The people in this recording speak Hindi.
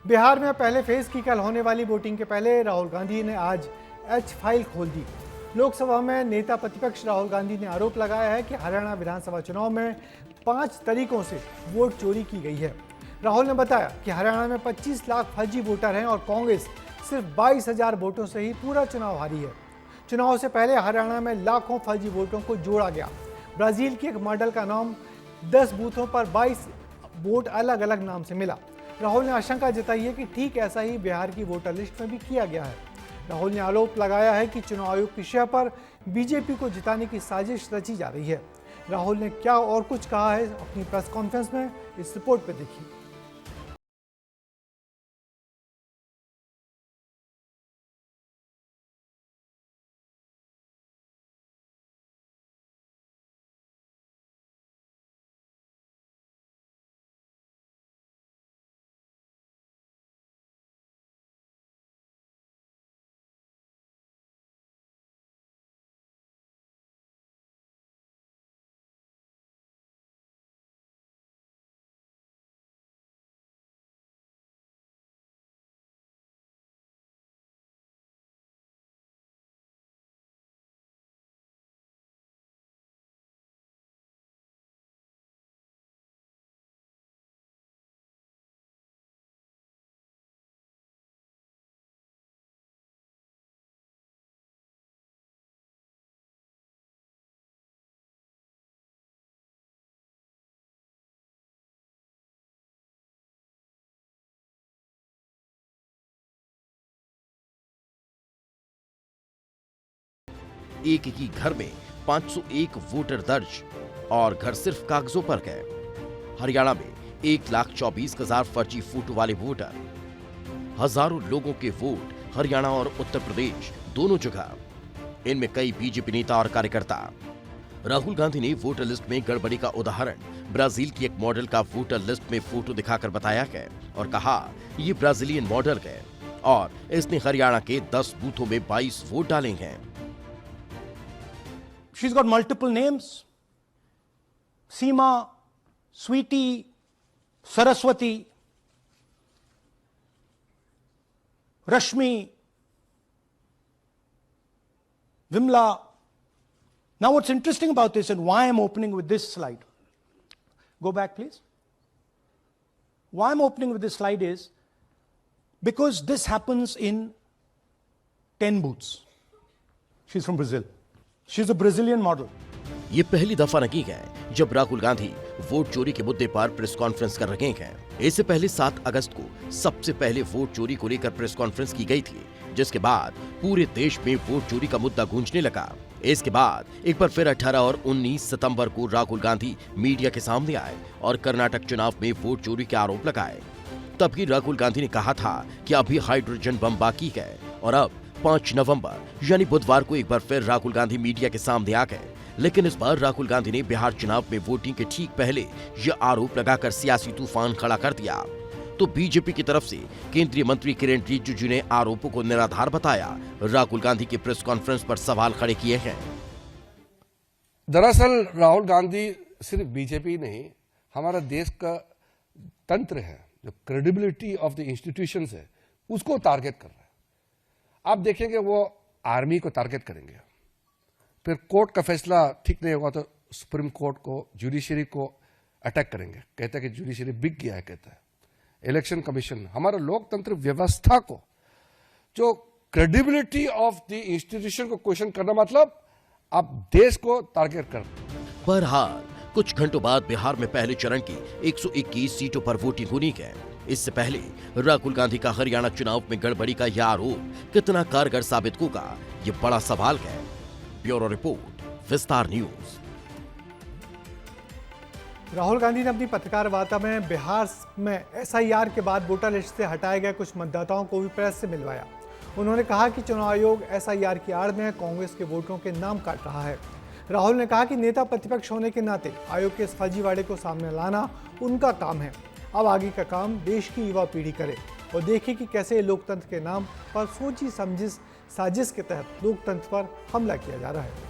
बिहार में पहले फेज की कल होने वाली वोटिंग के पहले राहुल गांधी ने आज एच फाइल खोल दी। लोकसभा में नेता प्रतिपक्ष राहुल गांधी ने आरोप लगाया है कि हरियाणा विधानसभा चुनाव में 5 तरीकों से वोट चोरी की गई है। राहुल ने बताया कि हरियाणा में 25 लाख फर्जी वोटर हैं और कांग्रेस सिर्फ 22,000 वोटों से ही पूरा चुनाव हारी है। चुनाव से पहले हरियाणा में लाखों फर्जी वोटों को जोड़ा गया। ब्राजील के एक मॉडल का नाम 10 बूथों पर 22 वोट अलग अलग नाम से मिला। राहुल ने आशंका जताई है कि ठीक ऐसा ही बिहार की वोटर लिस्ट में भी किया गया है। राहुल ने आरोप लगाया है कि चुनाव आयोग की शय पर बीजेपी को जिताने की साजिश रची जा रही है। राहुल ने क्या और कुछ कहा है अपनी प्रेस कॉन्फ्रेंस में, इस रिपोर्ट पे देखिए। एक ही घर में 501 वोटर दर्ज और घर सिर्फ कागजों पर गए। हरियाणा में 1,24,000 फर्जी फोटो वाले वोटर, हजारों लोगों के वोट हरियाणा और उत्तर प्रदेश दोनों जगह, इनमें कई बीजेपी नेता और कार्यकर्ता। राहुल गांधी ने वोटर लिस्ट में गड़बड़ी का उदाहरण ब्राजील की एक मॉडल का वोटर लिस्ट में फोटो दिखाकर बताया है और कहा ये ब्राजीलियन मॉडल है और इसने हरियाणा के 10 बूथों में 22 वोट डाले हैं। She's got multiple names: Seema, Sweetie, Saraswati, Rashmi, Vimla. Now what's interesting about this and why I'm opening with this slide, go back please. Why I'm opening with this slide is because this happens in 10 booths. She's from Brazil. She's a Brazilian model. ये पहली दफा नहीं है जब राहुल गांधी वोट चोरी के मुद्दे पर प्रेस कॉन्फ्रेंस कर रहे हैं। इससे पहले 7 अगस्त को सबसे पहले वोट चोरी को लेकर प्रेस कॉन्फ्रेंस की गई थी, जिसके बाद पूरे देश में वोट चोरी का मुद्दा गूंजने लगा। इसके बाद एक बार फिर 18 और 19 सितंबर को राहुल गांधी मीडिया के सामने आए और कर्नाटक चुनाव में वोट चोरी के आरोप लगाए। तभी राहुल गांधी ने कहा था कि अभी हाइड्रोजन बम बाकी है और अब 5 नवंबर यानी बुधवार को एक बार फिर राहुल गांधी मीडिया के सामने आ गए। लेकिन इस बार राहुल गांधी ने बिहार चुनाव में वोटिंग के ठीक पहले यह आरोप लगाकर सियासी तूफान खड़ा कर दिया। तो बीजेपी की तरफ से केंद्रीय मंत्री किरण रिजिजू ने आरोपों को निराधार बताया। राहुल गांधी की प्रेस कॉन्फ्रेंस पर सवाल खड़े किए हैं। दरअसल राहुल गांधी सिर्फ बीजेपी नहीं, हमारा देश का तंत्र है, जो क्रेडिबिलिटी ऑफ द इंस्टीट्यूशंस है, उसको टारगेट कर रहा है। आप देखेंगे वो आर्मी को टारगेट करेंगे, फिर कोर्ट का फैसला ठीक नहीं होगा तो सुप्रीम कोर्ट को, जुडिशरी को अटैक करेंगे। कहते हैं कि जुडिशरी बिक गया है, कहता है इलेक्शन कमीशन। हमारा लोकतंत्र व्यवस्था को, जो क्रेडिबिलिटी ऑफ द इंस्टीट्यूशन को क्वेश्चन करना, मतलब आप देश को टारगेट कर। बहरहाल कुछ घंटों बाद बिहार में पहले चरण की 121 सीटों पर वोटिंग होनी है। इससे पहले राहुल गांधी का हरियाणा चुनाव में गड़बड़ी का यह आरोप कितना कारगर साबित होगा, ये बड़ा सवाल है। ब्यूरो रिपोर्ट, विस्तार न्यूज। राहुल गांधी ने अपनी पत्रकार वार्ता में बिहार में एसआईआर के बाद वोटर लिस्ट से हटाए गए कुछ मतदाताओं को भी प्रेस से मिलवाया। उन्होंने कहा कि चुनाव आयोग एसआईआर की आड़ में कांग्रेस के वोटरों के नाम काट रहा है। राहुल ने कहा कि नेता प्रतिपक्ष होने के नाते आयोग के इस फर्जीवाड़े को सामने लाना उनका काम है। अब आगे का काम देश की युवा पीढ़ी करे और देखे कि कैसे लोकतंत्र के नाम पर सोची समझी साजिश के तहत लोकतंत्र पर हमला किया जा रहा है।